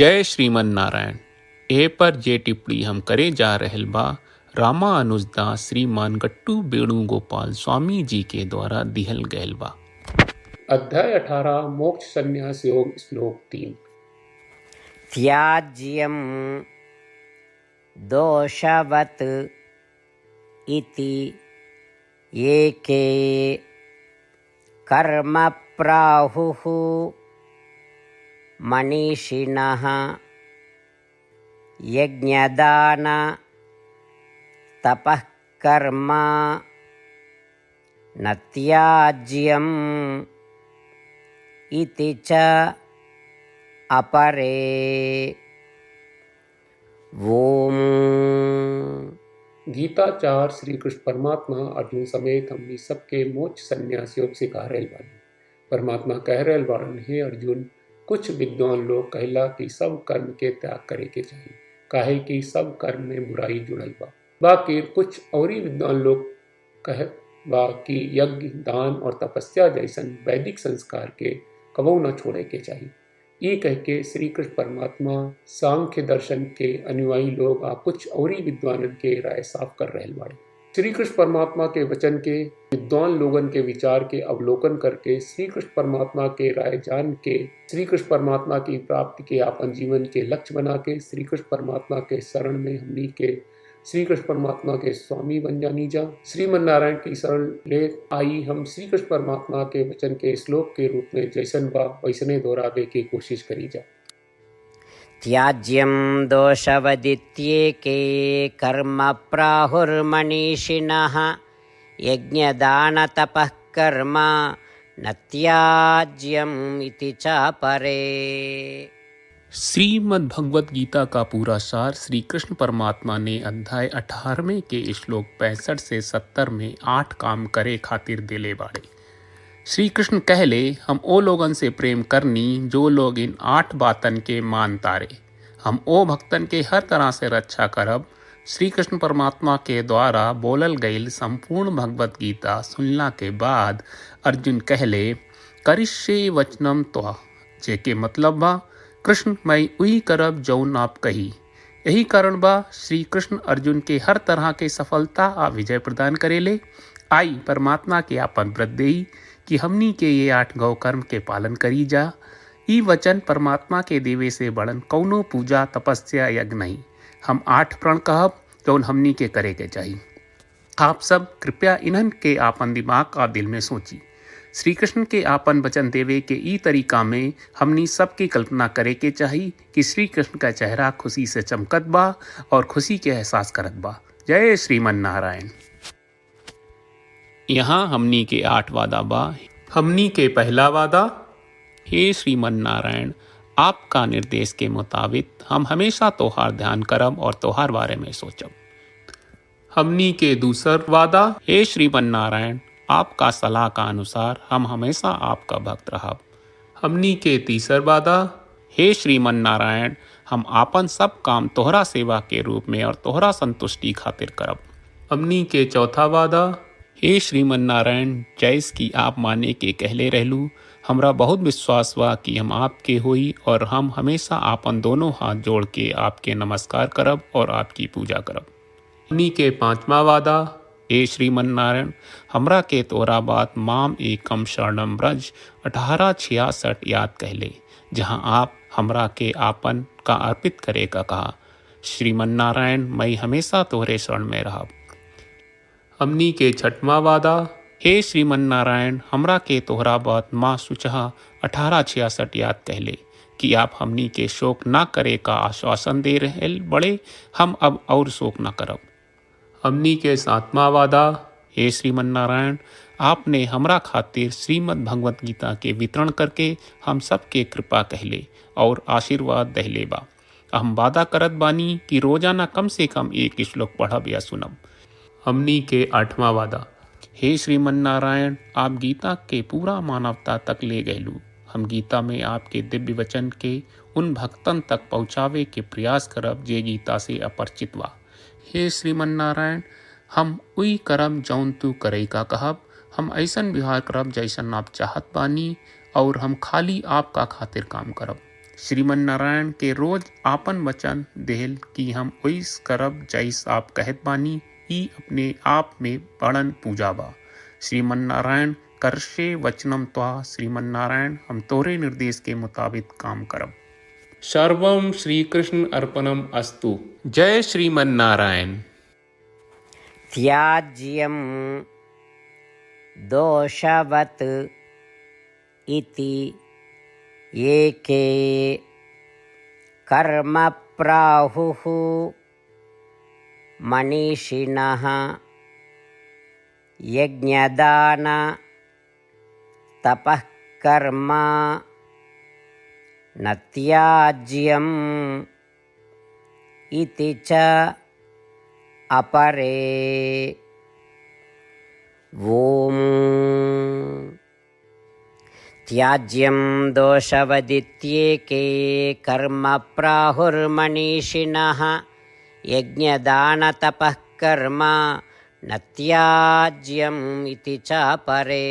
जय श्रीमन नारायण। ए पर जे टिप्पणी हम करे जा रहल बा रामानुजदास श्रीमान गट्टू वेणुगोपाल स्वामी जी के द्वारा दिहल गयल बा। अध्याय 18 मोक्ष संन्यास योग श्लोक 3। त्याज्यं दोषवत् इति एके कर्म प्राहुः मनीषिणः यज्ञदान तपः कर्म न त्याज्यम् इति च अपरे। ओम। गीताचार्य श्री कृष्ण परमात्मा अर्जुन समेत हमनी सबके मोक्ष संन्यास योग सिखा रहल बानी। परमात्मा कह रहल बाड़न, हे अर्जुन, कुछ विद्वान लोग कहला कि सब कर्म के त्याग करे के चाहिए, काहे कि सब कर्म में बुराई जुड़ल बा। बाकी कुछ और विद्वान लोग कह बा कि यज्ञ, दान और तपस्या जैसन वैदिक संस्कार के कबो न छोड़े के चाहिए। ये कह के श्री कृष्ण परमात्मा सांख्य दर्शन के अनुयायी लोग आ कुछ और विद्वानन के राय साफ कर रहल बाड़े। श्री कृष्ण परमात्मा के वचन के विद्वान लोगन के विचार के अवलोकन करके श्री कृष्ण परमात्मा के राय जान के श्री कृष्ण परमात्मा की प्राप्ति के अपन जीवन के लक्ष्य बना के श्री कृष्ण परमात्मा के शरण में हमनी के श्री कृष्ण परमात्मा के स्वामी बन जानी जा। श्रीमन नारायण की शरण ले आई हम श्री कृष्ण परमात्मा के वचन के श्लोक के रूप में जैसन बा वैसने दोहरावे की कोशिश करी जा। त्याज्यं दोषवदित्येके कर्म प्राहुर्मनीषिणः यज्ञदान तपः कर्म न त्याज्यम् इति च परे। श्रीमद् भगवत गीता का पूरा सार श्री कृष्ण परमात्मा ने अध्याय 18वें के श्लोक 65 से 70 में 8 काम करे खातिर दिले बाड़े। श्री कृष्ण कहले, हम ओ लोगन से प्रेम करनी जो लोग इन 8 बातन के मान तारे। हम ओ भक्तन के हर तरह से रक्षा करब। श्री कृष्ण परमात्मा के द्वारा बोलल गईल संपूर्ण भगवत गीता सुनला के बाद अर्जुन कहले, करिष्ये वचनम त्वा, जेके मतलब बा कृष्ण मैं उही करब जौन आप कही। यही कारण बा श्री कृष्ण अर्जुन के हर तरह के सफलता आ विजय प्रदान करेले। आई परमात्मा के आपन व्रत देई कि हमनी के ये 8 गौ कर्म के पालन करी जा। ई वचन परमात्मा के देवे से बड़न कौनो पूजा तपस्या यज्ञ नहीं। हम 8 प्रण कहब जौन हमनी के करे के चाहिए। आप सब कृपया इन्हन के आपन दिमाग और दिल में सोची। श्री कृष्ण के आपन वचन देवे के ई तरीका में हमनी सबकी कल्पना करे के चाहिए कि श्री कृष्ण का चेहरा खुशी से चमकत बा और खुशी के एहसास करत बा। जय श्रीमन नारायण। यहाँ हमनी के 8 वादा बा। हमनी के पहला वादा, हे श्रीमन नारायण, आपका निर्देश के मुताबिक हम हमेशा तोहार ध्यान करब और तोहार बारे में सोचब। हमनी के दूसर वादा, हे श्रीमन नारायण, आपका सलाह का अनुसार हम हमेशा आपका भक्त रहब। हमनी के तीसर वादा, हे श्रीमन नारायण, हम आपन सब काम तोहरा सेवा के रूप में और तोहरा संतुष्टि खातिर करब। हमनी के चौथा वादा, हे श्रीमन नारायण, जैस की आप माने के कहले रहलू, हमरा बहुत विश्वास बा कि हम आपके होई और हम हमेशा आपन दोनों हाथ जोड़ के आपके नमस्कार करब और आपकी पूजा करब। हमनी के पांचवा वादा, हे श्रीमन नारायण, हमरा के तोरा बात माम एकम शरणम ब्रज 1866 याद कहले, जहाँ आप हमरा के आपन का अर्पित करे का कहा। श्रीमन नारायण, मैं हमेशा तोहरे शरण में रहब। हमनी के छठवा वादा, हे श्रीमन नारायण, हमरा के तोहरा बात माँ सुचहा 1866 याद कहले कि आप हमनी के शोक ना करे का आश्वासन दे रहे बड़े। हम अब और शोक ना करब। हमनी के 7वां वादा, हे श्रीमन नारायण, आपने हमरा खातिर श्रीमद् भगवत गीता के वितरण करके हम सबके कृपा कहले और आशीर्वाद दहले बा। हम वादा करत बानी कि रोजाना कम से कम 1 श्लोक पढ़ब या सुनब। हमनी के 8वां वादा, हे श्रीमन नारायण, आप गीता के पूरा मानवता तक ले गयलू। हम गीता में आपके दिव्य वचन के उन भक्तन तक पहुँचावे के प्रयास करब जे गीता से अपरिचित बा। हे श्रीमन नारायण, हम उई करब जौन तू करे का कहब। हम ऐसन व्यवहार करब जैसन आप चाहत बानी और हम खाली आपका खातिर काम करब। श्रीमन नारायण के रोज आपन वचन देहल कि हम ओइस करब जैस आप कहत बानी, ई अपने आप में बड़न पूजा बा। श्रीमन नारायण करशे वचनम त्वा, श्रीमन नारायण हम तोरे निर्देश के मुताबिक काम करब। सर्वम श्री कृष्ण अर्पणम अस्तु। जय श्रीमन नारायण। त्याज्यं दोषवत् इति एके कर्म प्राहुः मनीषिणः यज्ञदान तपः कर्म न त्याज्यम् इति च अपरे। ॐ त्याज्यं दोषवदित्येके कर्म प्राहुर्मनीषिणः यज्ञदानतपः कर्म न त्याज्यम् इति च परे।